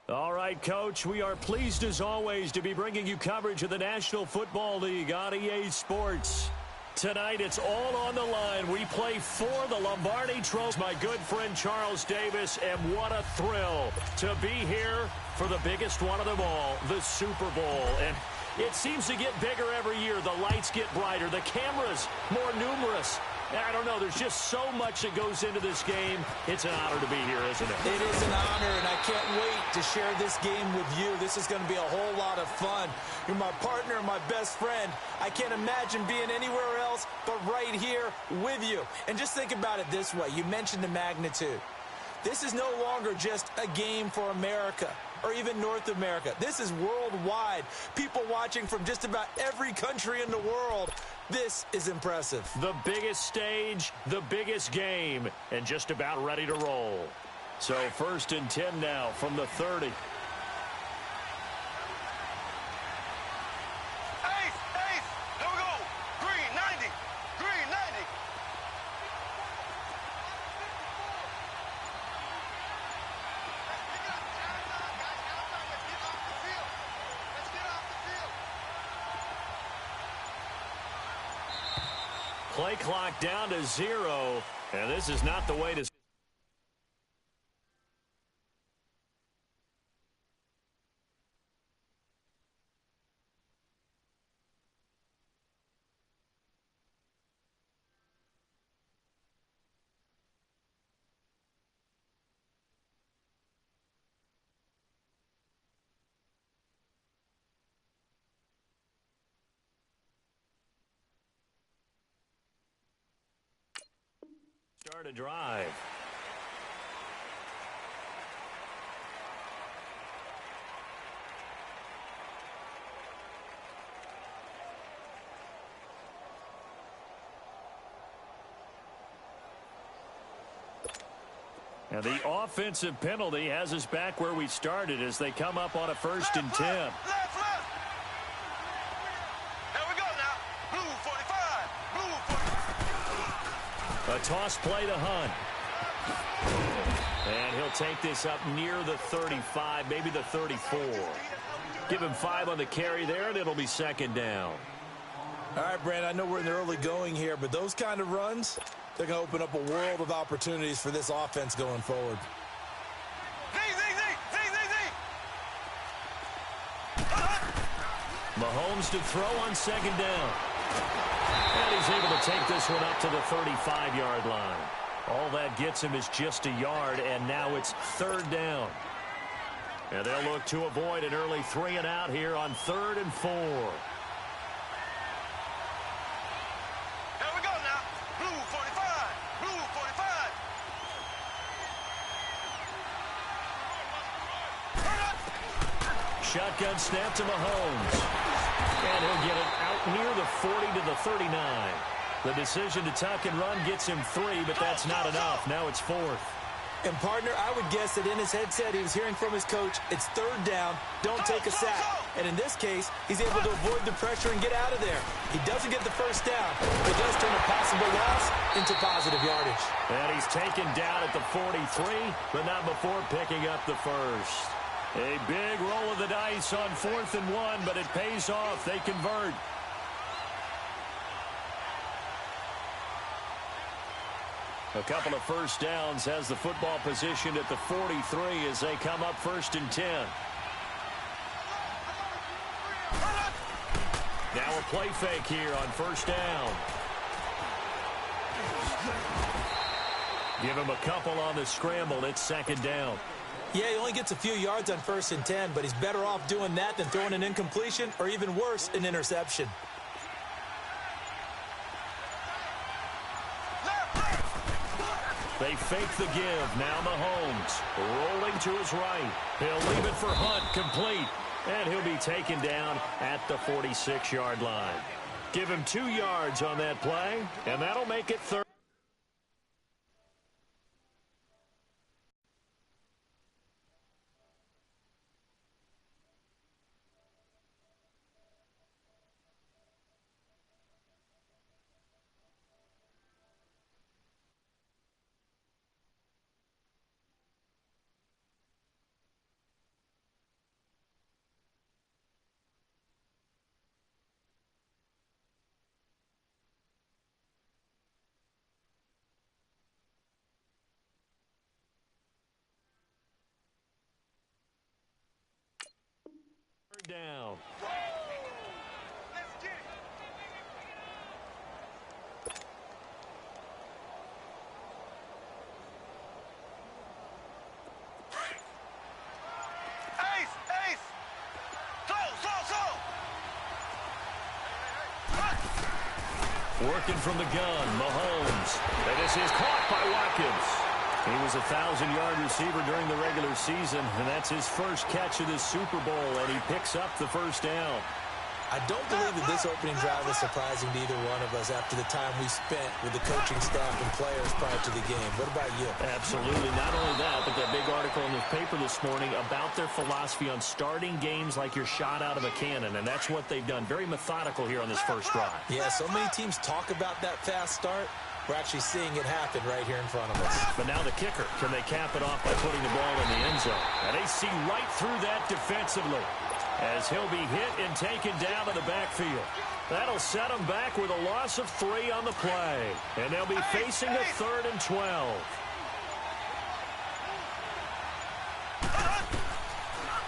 All right, Coach, we are pleased as always to be bringing you coverage of the National Football League on EA Sports. Tonight, it's all on the line. We play for the Lombardi Trophy. My good friend Charles Davis, and what a thrill to be here for the biggest one of them all, the Super Bowl. And it seems to get bigger every year. The lights get brighter. The cameras more numerous. I don't know. There's just so much that goes into this game. It's an honor to be here, isn't it? It is an honor, and I can't wait to share this game with you. This is going to be a whole lot of fun. You're my partner, my best friend. I can't imagine being anywhere else but right here with you. And just think about it this way. You mentioned the magnitude. This is no longer just a game for America or even North America. This is worldwide. People watching from just about every country in the world. This is impressive. The biggest stage, the biggest game, and just about ready to roll. So 1st and 10 now from the 30. Play clock down to 0, and this is not the way to... Start a drive. Now the offensive penalty has us back where we started as they come up on a 1st and 10. Left. Here we go now. Blue 45. A toss play to Hunt. And he'll take this up near the 35, maybe the 34. Give him 5 on the carry there, and it'll be 2nd down. All right, Brand, I know we're in the early going here, but those kind of runs, they're going to open up a world of opportunities for this offense going forward. Mahomes to throw on 2nd down. And he's able to take this one up to the 35-yard line. All that gets him is just a yard, and now it's 3rd down. And they'll look to avoid an early 3 and out here on 3rd and 4. Here we go now. Blue 45. Blue 45. Shotgun snap to Mahomes. And he'll get it out near the 40 to the 39. The decision to tuck and run gets him 3, but that's not enough. Now it's 4th. And, partner, I would guess that in his headset he was hearing from his coach, it's 3rd down, don't take a sack. And in this case, he's able to avoid the pressure and get out of there. He doesn't get the 1st down, but does turn a possible loss into positive yardage. And he's taken down at the 43, but not before picking up the 1st. A big roll of the dice on 4th and 1, but it pays off. They convert. A couple of 1st downs has the football positioned at the 43 as they come up 1st and 10. Now a play fake here on 1st down. Give him a couple on the scramble. It's 2nd down. Yeah, he only gets a few yards on 1st and 10, but he's better off doing that than throwing an incompletion or even worse, an interception. They fake the give. Now Mahomes rolling to his right. He'll leave it for Hunt, complete. And he'll be taken down at the 46-yard line. Give him 2 yards on that play, and that'll make it 3rd. down. Let's get it. Ace! Ace! Slow! Working from the gun, Mahomes. And this is caught by Watkins. He was a 1,000-yard receiver during the regular season, and that's his first catch of this Super Bowl, and he picks up the first down. I don't believe that this opening drive was surprising to either one of us after the time we spent with the coaching staff and players prior to the game. What about you? Absolutely. Not only that, but that big article in the paper this morning about their philosophy on starting games like you're shot out of a cannon, and that's what they've done. Very methodical here on this first drive. Yeah, so many teams talk about that fast start. We're actually seeing it happen right here in front of us. But now the kicker. Can they cap it off by putting the ball in the end zone? And they see right through that defensively as he'll be hit and taken down to the backfield. That'll set him back with a loss of 3 on the play. And they'll be facing a 3rd and 12.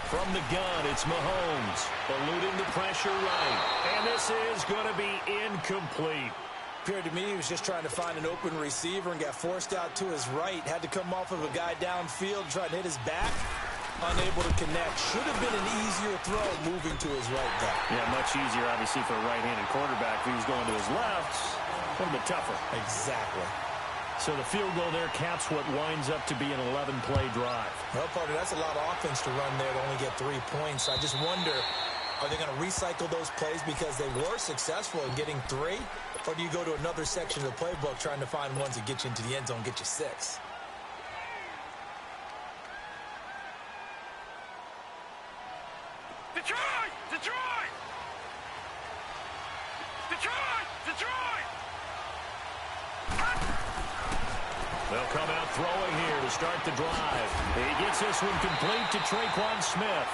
From the gun, it's Mahomes, eluding the pressure right. And this is going to be incomplete. Appeared to me he was just trying to find an open receiver and got forced out to his right. Had to come off of a guy downfield, trying to hit his back. Unable to connect. Should have been an easier throw moving to his right there. Yeah, much easier, obviously, for a right-handed quarterback. If he was going to his left, a little bit tougher. Exactly. So the field goal there caps what winds up to be an 11-play drive. Well, partner, that's a lot of offense to run there to only get 3 points. I just wonder, are they going to recycle those plays because they were successful in getting 3? Or do you go to another section of the playbook trying to find ones that get you into the end zone, get you 6? Detroit! They'll come out throwing here to start the drive. He gets this one complete to Traquan Smith.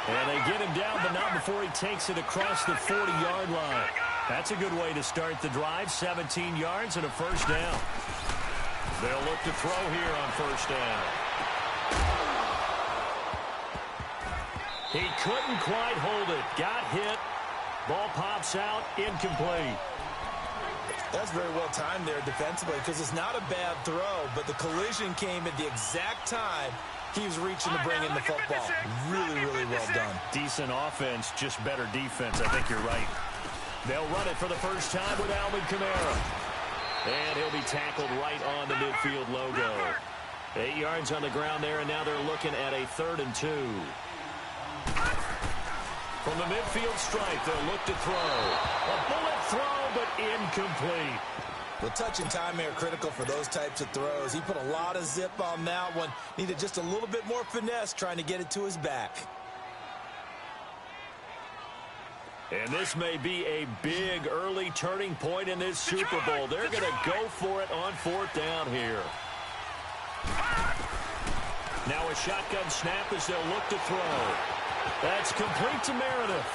And they get him down, but not before he takes it across the 40-yard line. That's a good way to start the drive. 17 yards and a first down. They'll look to throw here on first down. He couldn't quite hold it. Got hit. Ball pops out. Incomplete. That's very well timed there defensively because it's not a bad throw, but the collision came at the exact time he was reaching to bring in the football. Really, really well done. Decent offense, just better defense. I think you're right. They'll run it for the first time with Alvin Kamara. And he'll be tackled right on the midfield logo. 8 yards on the ground there, and now they're looking at a 3rd and 2. From the midfield stripe, they'll look to throw. A bullet throw, but incomplete. Well, touch and time are critical for those types of throws. He put a lot of zip on that one. Needed just a little bit more finesse trying to get it to his back. And this may be a big early turning point in this Super Bowl. They're going to go for it on 4th down here. Now a shotgun snap as they'll look to throw. That's complete to Meredith.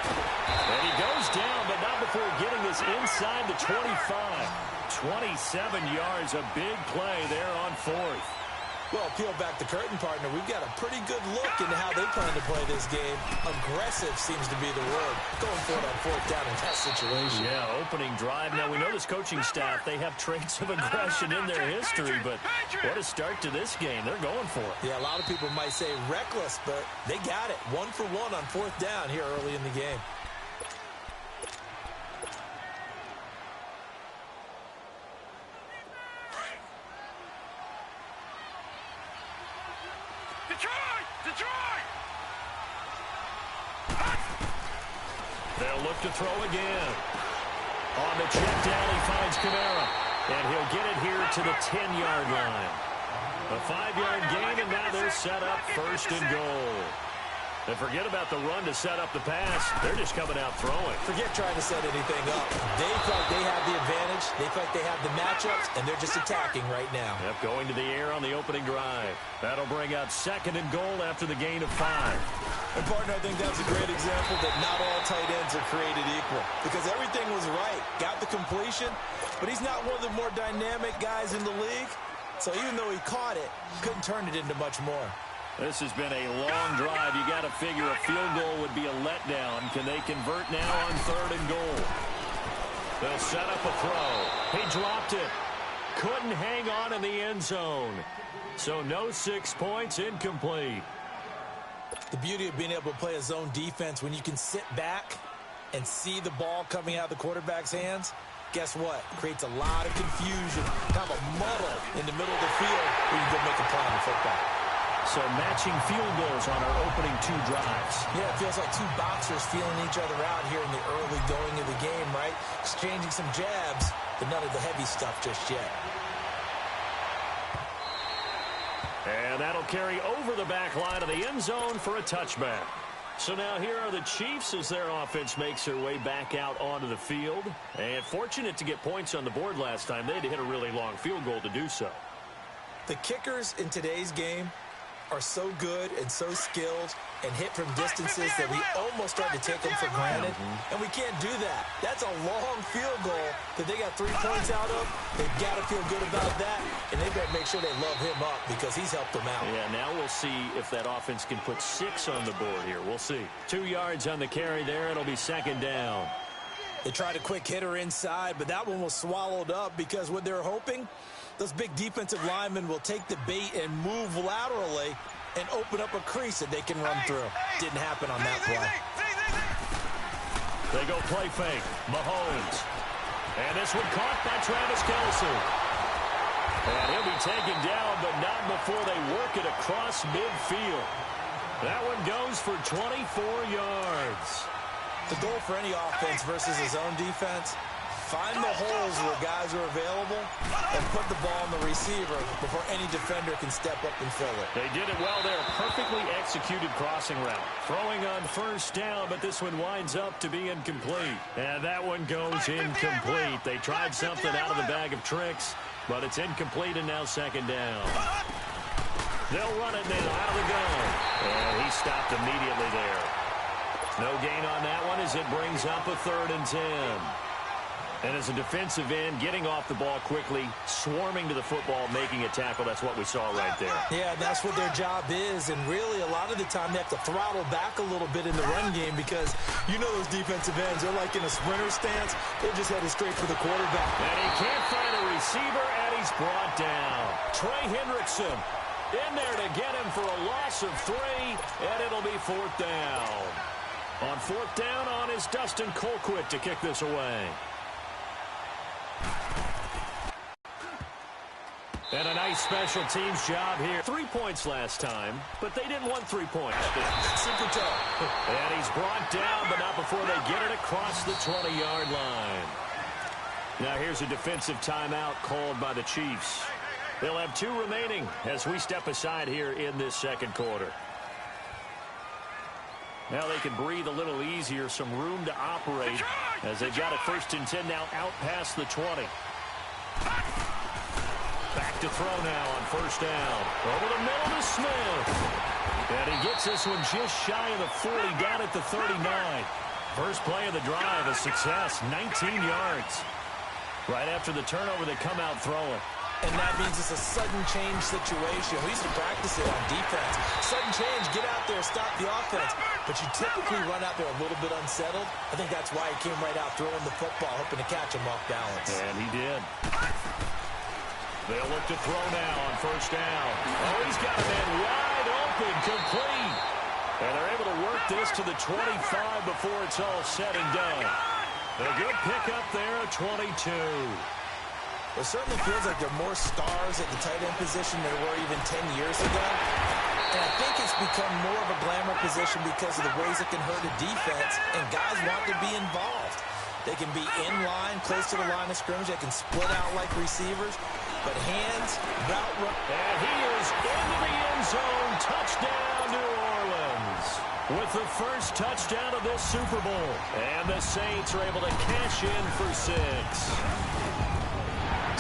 And he goes down, but not before getting this inside the 25. 27 yards, a big play there on 4th. Well, peel back the curtain, partner. We've got a pretty good look into how they plan to play this game. Aggressive seems to be the word. Going for it on 4th down in that situation. Yeah, opening drive. Now, we know this coaching staff, they have traits of aggression in their history, but what a start to this game. They're going for it. Yeah, a lot of people might say reckless, but they got it. 1 for 1 on 4th down here early in the game. Detroit! They'll look to throw again. On the check down, he finds Kamara. And he'll get it here to the 10-yard line. A 5-yard gain, and now they're set up 1st and goal. And forget about the run to set up the pass. They're just coming out throwing. Forget trying to set anything up. They feel like they have the advantage. They feel like they have the matchups, and they're just attacking right now. Yep, going to the air on the opening drive. That'll bring out 2nd and goal after the gain of 5. And, partner, I think that's a great example that not all tight ends are created equal because everything was right. Got the completion, but he's not one of the more dynamic guys in the league. So even though he caught it, couldn't turn it into much more. This has been a long drive. You got to figure a field goal would be a letdown. Can they convert now on 3rd and goal? They'll set up a throw. He dropped it. Couldn't hang on in the end zone. So no 6 points, incomplete. The beauty of being able to play a zone defense when you can sit back and see the ball coming out of the quarterback's hands, guess what? It creates a lot of confusion, kind of a muddle in the middle of the field where you can go make a play on the football. So matching field goals on our opening 2 drives. Yeah, it feels like 2 boxers feeling each other out here in the early going of the game, right? Exchanging some jabs, but none of the heavy stuff just yet. And that'll carry over the back line of the end zone for a touchback. So now here are the Chiefs as their offense makes their way back out onto the field. And fortunate to get points on the board last time. They had to hit a really long field goal to do so. The kickers in today's game are so good and so skilled and hit from distances that we almost start to take them for granted. And we can't do that. That's a long field goal that they got 3 points out of. They've got to feel good about that, and they've got to make sure they love him up because he's helped them out. Yeah, now we'll see if that offense can put 6 on the board here. We'll see. 2 yards on the carry there. It'll be 2nd down. They tried a quick hitter inside, but that one was swallowed up because what they're hoping, those big defensive linemen will take the bait and move laterally and open up a crease that they can run through. Didn't happen on that play. They go play fake. Mahomes. And this one caught by Travis Kelce. And he'll be taken down, but not before they work it across midfield. That one goes for 24 yards. The goal for any offense versus his own defense, find the holes where guys are available and put the ball on the receiver before any defender can step up and fill it. They did it well there. Perfectly executed crossing route. Throwing on 1st down, but this one winds up to be incomplete. And that one goes incomplete. They tried something out of the bag of tricks, but it's incomplete and now 2nd down. They'll run it now out of the gun. And he stopped immediately there. No gain on that one as it brings up a 3rd and 10. And as a defensive end, getting off the ball quickly, swarming to the football, making a tackle, that's what we saw right there. Yeah, that's what their job is. And really, a lot of the time, they have to throttle back a little bit in the run game because you know those defensive ends, they're like in a sprinter stance. They're just headed straight for the quarterback. And he can't find a receiver, and he's brought down. Trey Hendrickson in there to get him for a loss of 3, and it'll be 4th down. On 4th down on is Dustin Colquitt to kick this away. And a nice special teams job here. 3 points last time, but they didn't want 3 points. Super tough. And he's brought down, but not before they get it across the 20-yard line. Now here's a defensive timeout called by the Chiefs. They'll have 2 remaining as we step aside here in this 2nd quarter. Now they can breathe a little easier, some room to operate as they've got a 1st and 10 now out past the 20. Back to throw now on 1st down. Over the middle to Smith. And he gets this one just shy of the 40, down at the 39. First play of the drive, a success, 19 yards. Right after the turnover, they come out throwing. And that means it's a sudden change situation. We used to practice it on defense. Sudden change, get out there, stop the offense. But you typically run out there a little bit unsettled. I think that's why he came right out throwing the football, hoping to catch him off balance. And he did. They'll look to throw now on 1st down. Oh, he's got a man wide open, complete. And they're able to work this to the 25 before it's all said and done. A good pickup there at 22. It certainly feels like there are more stars at the tight end position than there were even 10 years ago. And I think it's become more of a glamour position because of the ways it can hurt a defense, and guys want to be involved. They can be in line, close to the line of scrimmage. They can split out like receivers. But hands, route run. And he is into the end zone. Touchdown, New Orleans. With the first touchdown of this Super Bowl. And the Saints are able to cash in for 6.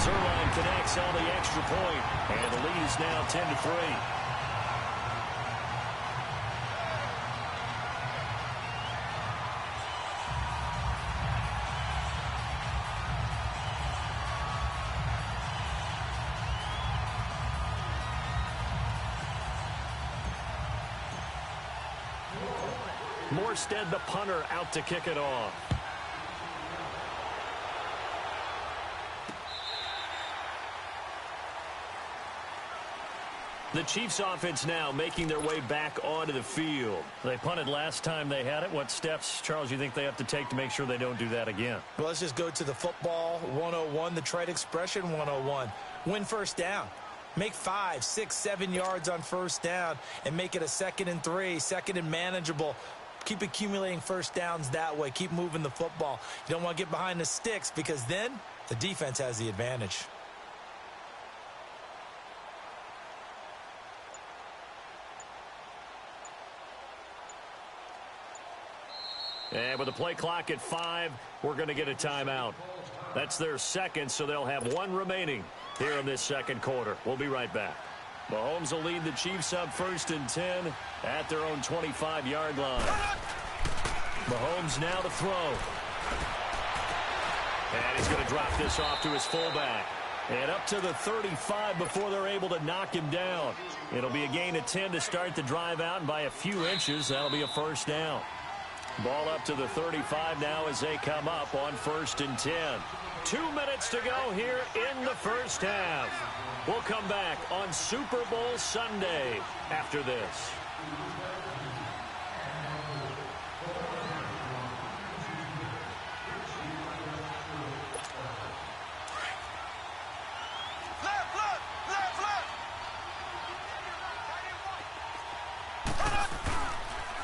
Zerline connects on the extra point, and the lead is now 10-3. Morstead, the punter, out to kick it off. The Chiefs offense now making their way back onto the field. They punted last time they had it. What steps, Charles, you think they have to take to make sure they don't do that again? Well, let's just go to the football 101, the trade expression 101. Win first down. Make 5, 6, 7 yards on first down and make it a 2nd and 3, 2nd and manageable. Keep accumulating first downs that way. Keep moving the football. You don't want to get behind the sticks because then the defense has the advantage. And with the play clock at 5, we're going to get a timeout. That's their second, so they'll have 1 remaining here in this second quarter. We'll be right back. Mahomes will lead the Chiefs up 1st and 10 at their own 25-yard line. Mahomes now to throw. And he's going to drop this off to his fullback. And up to the 35 before they're able to knock him down. It'll be a gain of 10 to start the drive out, and by a few inches, that'll be a first down. Ball up to the 35 now as they come up on 1st and 10. 2 minutes to go here in the first half. We'll come back on Super Bowl Sunday after this.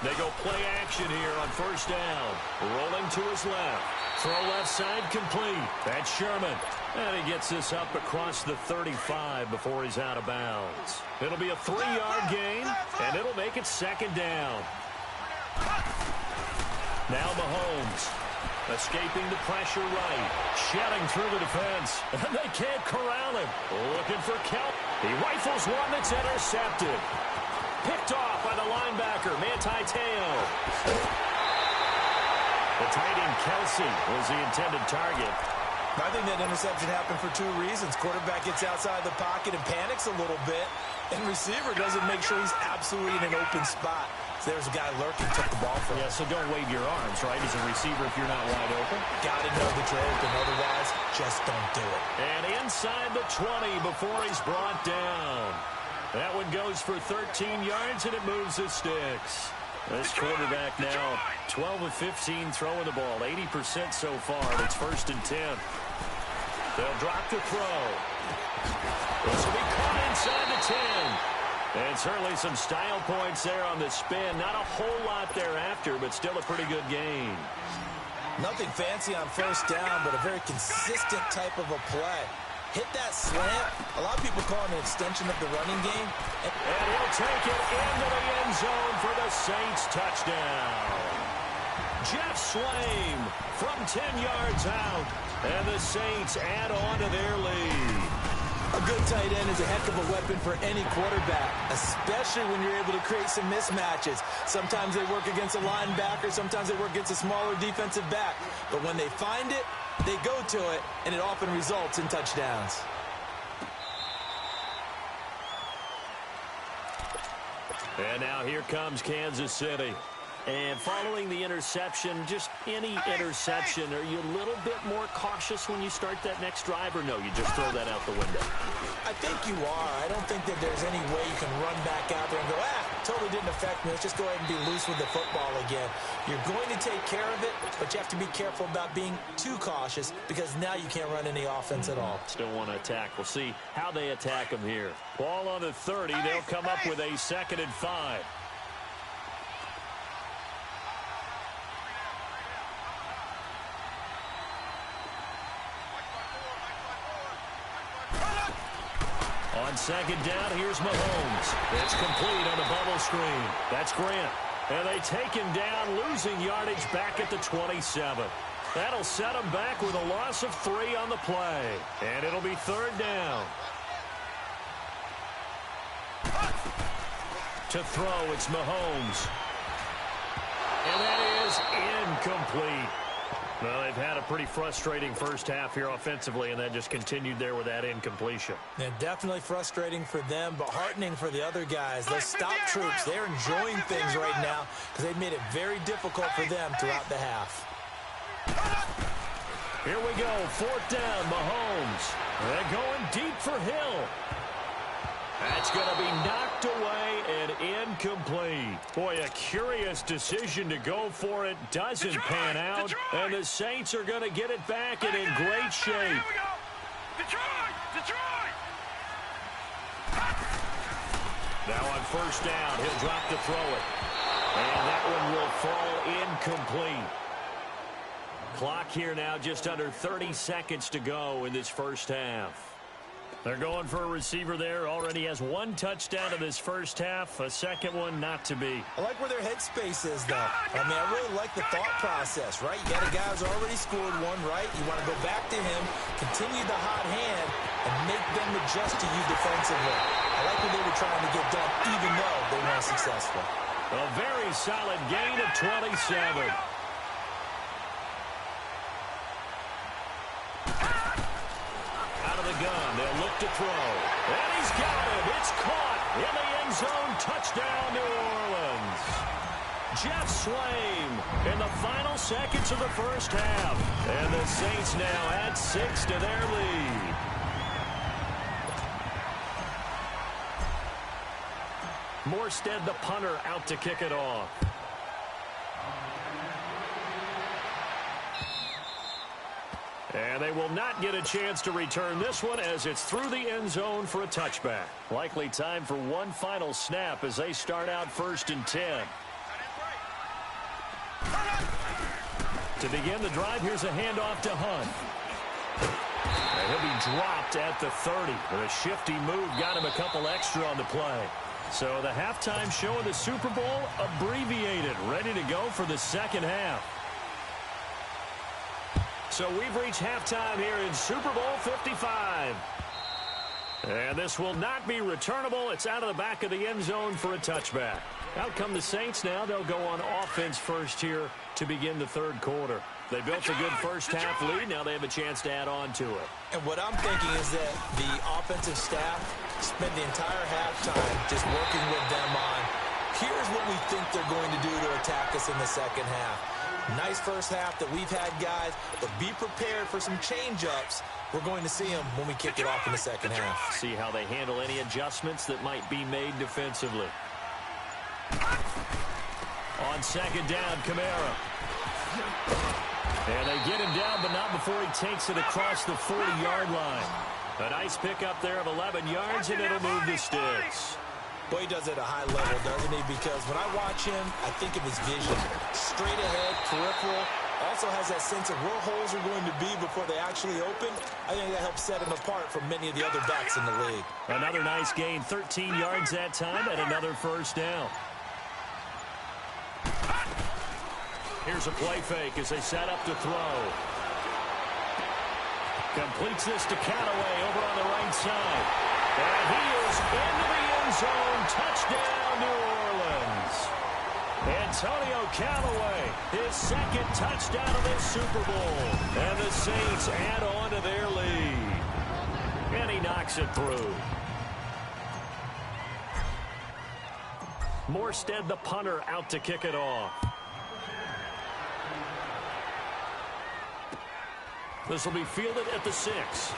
They go play action here on first down. Rolling to his left. Throw left side complete. That's Sherman. And he gets this up across the 35 before he's out of bounds. It'll be a 3-yard gain, and it'll make it 2nd down. Now Mahomes escaping the pressure right. Shedding through the defense. And they can't corral him. Looking for Kelp. He rifles one that's intercepted. Picked off by the linebacker, Manti Te'o. The tight end, Kelsey, was the intended target. I think that interception happened for 2 reasons. Quarterback gets outside the pocket and panics a little bit, and receiver doesn't make sure he's absolutely in an open spot. So there's a guy lurking, took the ball from him. Yeah, so don't wave your arms, right, as a receiver if you're not wide open. Got to know that you're open, otherwise just don't do it. And inside the 20 before he's brought down. That one goes for 13 yards, and it moves the sticks. This quarterback now 12 of 15 throwing the ball, 80% so far. It's 1st and 10. They'll drop the throw. This will be caught inside the 10. And certainly some style points there on the spin. Not a whole lot thereafter, but still a pretty good gain. Nothing fancy on first down, but a very consistent type of a play. Hit that slant. A lot of people call it an extension of the running game. And he'll take it into the end zone for the Saints touchdown. Jeff Swaim from 10 yards out. And the Saints add on to their lead. A good tight end is a heck of a weapon for any quarterback, especially when you're able to create some mismatches. Sometimes they work against a linebacker. Sometimes they work against a smaller defensive back. But when they find it, they go to it, and it often results in touchdowns. And now here comes Kansas City. And following the interception, just any interception, are you a little bit more cautious when you start that next drive, or no, you just throw that out the window? I think you are. I don't think that there's any way you can run back out there and go, totally didn't affect me. Let's just go ahead and be loose with the football again. You're going to take care of it, but you have to be careful about being too cautious because now you can't run any offense at all. Still want to attack. We'll see how they attack them here. Ball on the 30. They'll come up with a 2nd and 5. On 2nd down, here's Mahomes. It's complete on the bubble screen. That's Grant. And they take him down, losing yardage back at the 27. That'll set him back with a loss of 3 on the play. And it'll be 3rd down. To throw, it's Mahomes. And that is incomplete. Well, they've had a pretty frustrating first half here offensively, and then just continued there with that incompletion. Yeah, definitely frustrating for them, but heartening for the other guys. Those stop troops, they're enjoying things right now because they've made it very difficult for them throughout the half. Here we go, 4th down, Mahomes. They're going deep for Hill. That's going to be knocked away and incomplete. Boy, a curious decision to go for it. Doesn't pan out. And the Saints are going to get it back and in great shape. Here we go. Detroit! Now on 1st down, he'll drop to throw it. And that one will fall incomplete. Clock here now just under 30 seconds to go in this first half. They're going for a receiver there. Already has 1 touchdown in this first half. A second one not to be. I like where their headspace is, though. I mean, I really like the thought process, right? You got a guy who's already scored one, right? You want to go back to him, continue the hot hand, and make them adjust to you defensively. I like what they were trying to get done, even though they weren't successful. A very solid gain of 27. Gun. They'll look to throw. And he's got it. It's caught in the end zone. Touchdown, New Orleans. Jeff Swaim in the final seconds of the first half. And the Saints now add 6 to their lead. Morstead, the punter, out to kick it off. And they will not get a chance to return this one as it's through the end zone for a touchback. Likely time for one final snap as they start out 1st and 10. To begin the drive, here's a handoff to Hunt. And he'll be dropped at the 30. With a shifty move, got him a couple extra on the play. So the halftime show of the Super Bowl abbreviated, ready to go for the second half. So we've reached halftime here in Super Bowl 55. And this will not be returnable. It's out of the back of the end zone for a touchback. Out come the Saints now. They'll go on offense first here to begin the 3rd quarter. They built a good first half lead. Now they have a chance to add on to it. And what I'm thinking is that the offensive staff spent the entire halftime just working with them on, here's what we think they're going to do to attack us in the second half. Nice first half that we've had, guys, but be prepared for some change-ups. We're going to see them when we kick it off in the second half. See how they handle any adjustments that might be made defensively. On 2nd down, Kamara. And they get him down, but not before he takes it across the 40-yard line. A nice pickup there of 11 yards, and it'll move the sticks. Boy, he does it at a high level, doesn't he? Because when I watch him, I think of his vision. Straight ahead, peripheral. Also has that sense of where holes are going to be before they actually open. I think that helps set him apart from many of the other backs in the league. Another nice gain, 13 yards that time, and another 1st down. Here's a play fake as they set up to throw. Completes this to Callaway over on the right side. And he is into the end zone. Touchdown, New Orleans. Antonio Callaway, his 2nd touchdown of this Super Bowl. And the Saints add on to their lead. And he knocks it through. Morstead, the punter, out to kick it off. This will be fielded at the 6.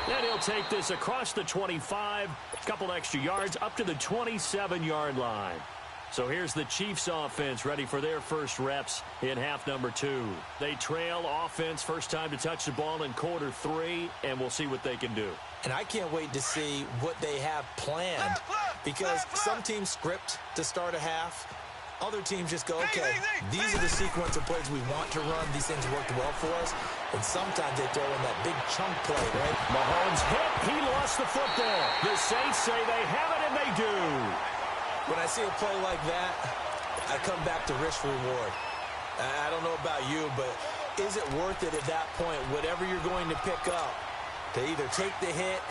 And he'll take this across the 25, a couple extra yards, up to the 27-yard line. So here's the Chiefs offense ready for their first reps in half number 2. They trail offense, first time to touch the ball in quarter 3, and we'll see what they can do. And I can't wait to see what they have planned, because some teams script to start a half. Other teams just go, okay, these are the sequence of plays we want to run. These things worked well for us. And sometimes they throw in that big chunk play, right? Mahomes hit. He lost the football. The Saints say they have it, and they do. When I see a play like that, I come back to risk-reward. I don't know about you, but is it worth it at that point, whatever you're going to pick up, to either take the hit,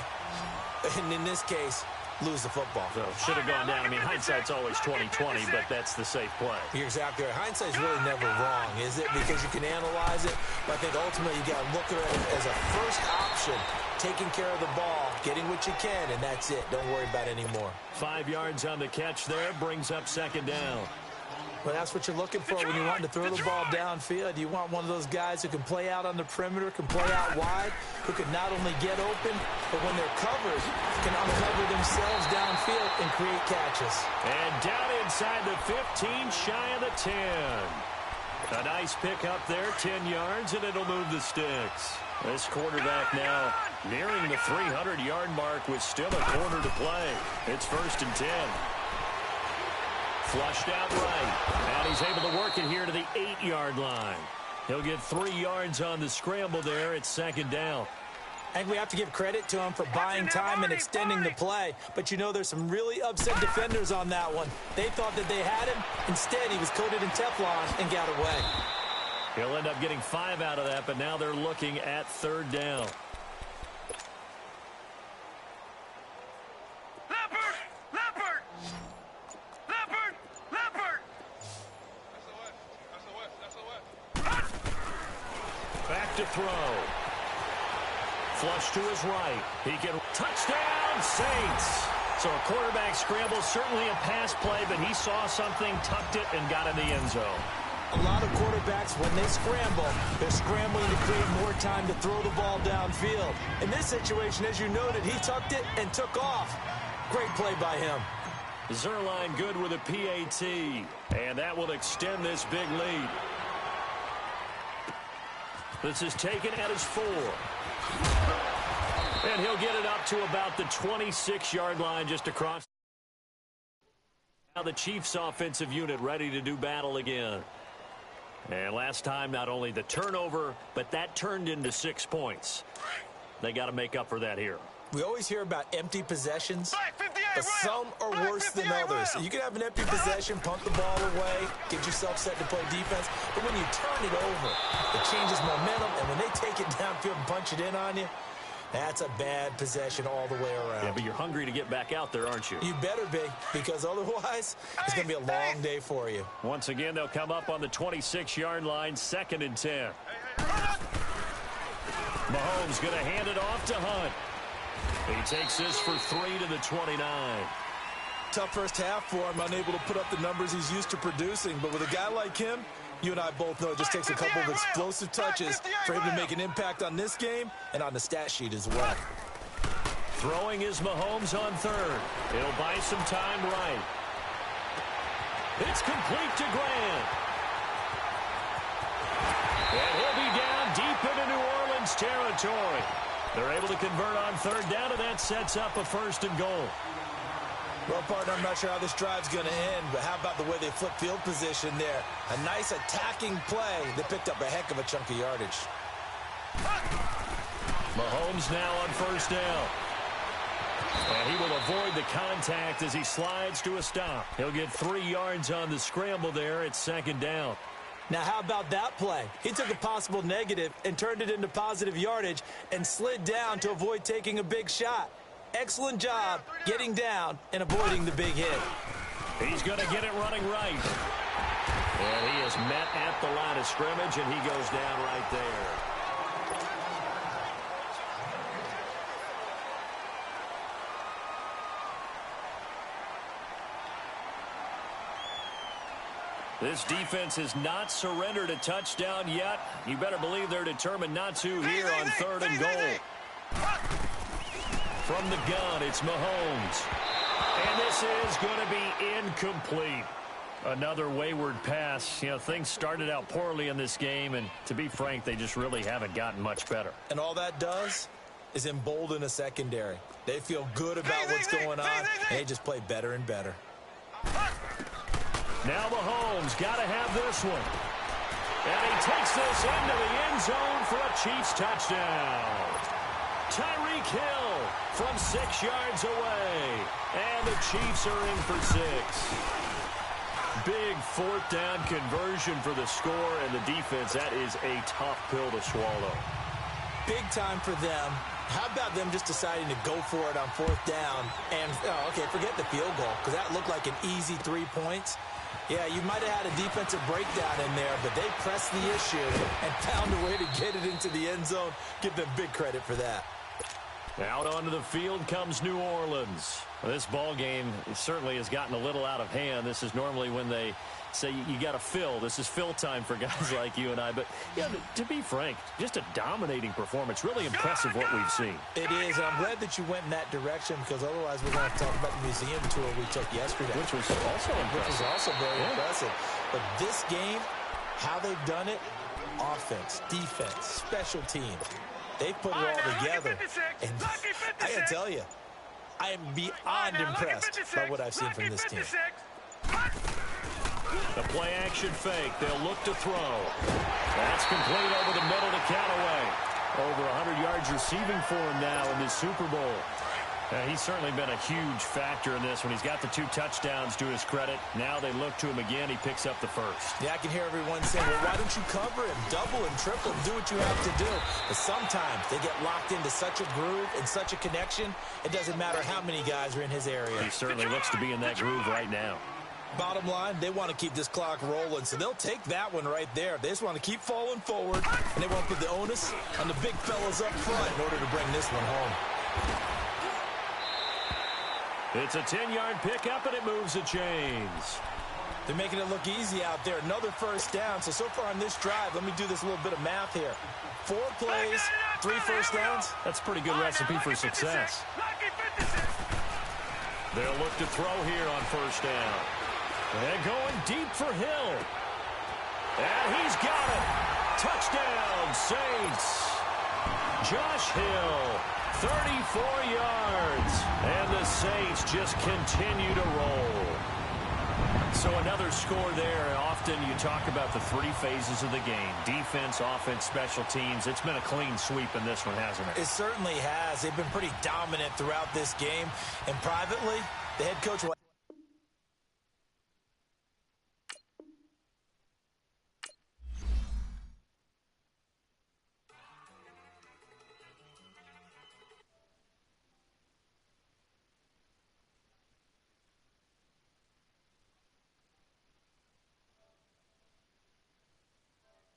and in this case, lose the football. So should have gone down. I mean, hindsight's always 20/20, but that's the safe play. You're exactly right. Hindsight's really never wrong, is it? Because you can analyze it, but I think ultimately you got to look at it as a first option, taking care of the ball, getting what you can, and that's it. Don't worry about it anymore. 5 yards on the catch there, brings up second down. Well, that's what you're looking for when you want to throw the ball downfield. You want one of those guys who can play out on the perimeter, can play out wide, who can not only get open, but when they're covered, can uncover themselves downfield and create catches. And down inside the 15, shy of the 10. A nice pick up there, 10 yards, and it'll move the sticks. This quarterback now nearing the 300-yard mark with still a quarter to play. It's 1st and 10. Flushed out right, and he's able to work it here to the 8-yard line. He'll get 3 yards on the scramble there. It's second down. I think we have to give credit to him for buying time and extending the play. But, you know, there's some really upset defenders on that one. They thought that they had him. Instead, he was coated in Teflon and got away. He'll end up getting 5 out of that, but now they're looking at 3rd down. Back to throw. Flush to his right. He can touchdown Saints. So a quarterback scramble, certainly a pass play, but he saw something, tucked it, and got in the end zone. A lot of quarterbacks, when they scramble, they're scrambling to create more time to throw the ball downfield. In this situation, as you noted, he tucked it and took off. Great play by him. Zerline good with a PAT, and that will extend this big lead. This is taken at his 4. And he'll get it up to about the 26-yard line just across. Now the Chiefs offensive unit ready to do battle again. And last time, not only the turnover, but that turned into 6 points. They got to make up for that here. We always hear about empty possessions, but some are worse than others. You can have an empty possession, punt the ball away, get yourself set to play defense, but when you turn it over, it changes momentum, and when they take it downfield and punch it in on you, that's a bad possession all the way around. Yeah, but you're hungry to get back out there, aren't you? You better be, because otherwise, it's going to be a long day for you. Once again, they'll come up on the 26-yard line, 2nd and 10. Mahomes going to hand it off to Hunt. He takes this for 3 to the 29. Tough first half for him, unable to put up the numbers he's used to producing. But with a guy like him, you and I both know it just takes a couple of explosive touches for him to make an impact on this game and on the stat sheet as well. Throwing is Mahomes on 3rd. He'll buy some time right. It's complete to Grant. And he'll be down deep into New Orleans territory. They're able to convert on 3rd down, and that sets up a 1st and goal. Well, partner, I'm not sure how this drive's going to end, but how about the way they flip field position there? A nice attacking play that picked up a heck of a chunk of yardage. Mahomes now on 1st down. And he will avoid the contact as he slides to a stop. He'll get 3 yards on the scramble there at 2nd down. Now, how about that play? He took a possible negative and turned it into positive yardage and slid down to avoid taking a big shot. Excellent job getting down and avoiding the big hit. He's going to get it running right. And he is met at the line of scrimmage, and he goes down right there. This defense has not surrendered a touchdown yet. You better believe they're determined not to here on 3rd and goal. From the gun, it's Mahomes. And this is going to be incomplete. Another wayward pass. You know, things started out poorly in this game, and to be frank, they just really haven't gotten much better. And all that does is embolden a secondary. They feel good about what's going on, and they just play better and better. Now Mahomes got to have this one. And he takes this into the end zone for a Chiefs touchdown. Tyreek Hill from 6 yards away. And the Chiefs are in for 6. Big 4th down conversion for the score, and the defense, that is a tough pill to swallow. Big time for them. How about them just deciding to go for it on 4th down and, okay, forget the field goal because that looked like an easy 3 points. Yeah, you might have had a defensive breakdown in there, but they pressed the issue and found a way to get it into the end zone. Give them big credit for that. Out onto the field comes New Orleans. Well, this ball game certainly has gotten a little out of hand. This is normally when they say you got to fill. This is fill time for guys like you and I. But, yeah, to be frank, just a dominating performance. Really impressive what we've seen. It is. And I'm glad that you went in that direction because otherwise we're going to have to talk about the museum tour we took yesterday. Which was also impressive. Which was also very impressive. But this game, how they've done it, offense, defense, special teams, they put it all together. And I got to tell you, I am beyond impressed by what I've seen from this team. The play action fake. They'll look to throw. That's complete over the middle to Callaway. Over 100 yards receiving for him now in this Super Bowl. He's certainly been a huge factor in this one. He's got the 2 touchdowns to his credit. Now they look to him again. He picks up the first. Yeah, I can hear everyone saying, well, why don't you cover him? Double him, triple him, do what you have to do. But sometimes they get locked into such a groove and such a connection, it doesn't matter how many guys are in his area. He certainly looks to be in that groove right now. Bottom line, they want to keep this clock rolling, so they'll take that one right there. They just want to keep falling forward, and they want to put the onus on the big fellas up front in order to bring this one home. It's a 10-yard pickup, and it moves the chains. They're making it look easy out there. Another first down. So far on this drive, let me do this little bit of math here. 4 plays, 3 first downs. That's a pretty good recipe for success. They'll look to throw here on first down. And going deep for Hill. And he's got it. Touchdown, Saints. Josh Hill, 34 yards. And the Saints just continue to roll. So another score there. Often you talk about the 3 phases of the game. Defense, offense, special teams. It's been a clean sweep in this one, hasn't it? It certainly has. They've been pretty dominant throughout this game. And privately, the head coach will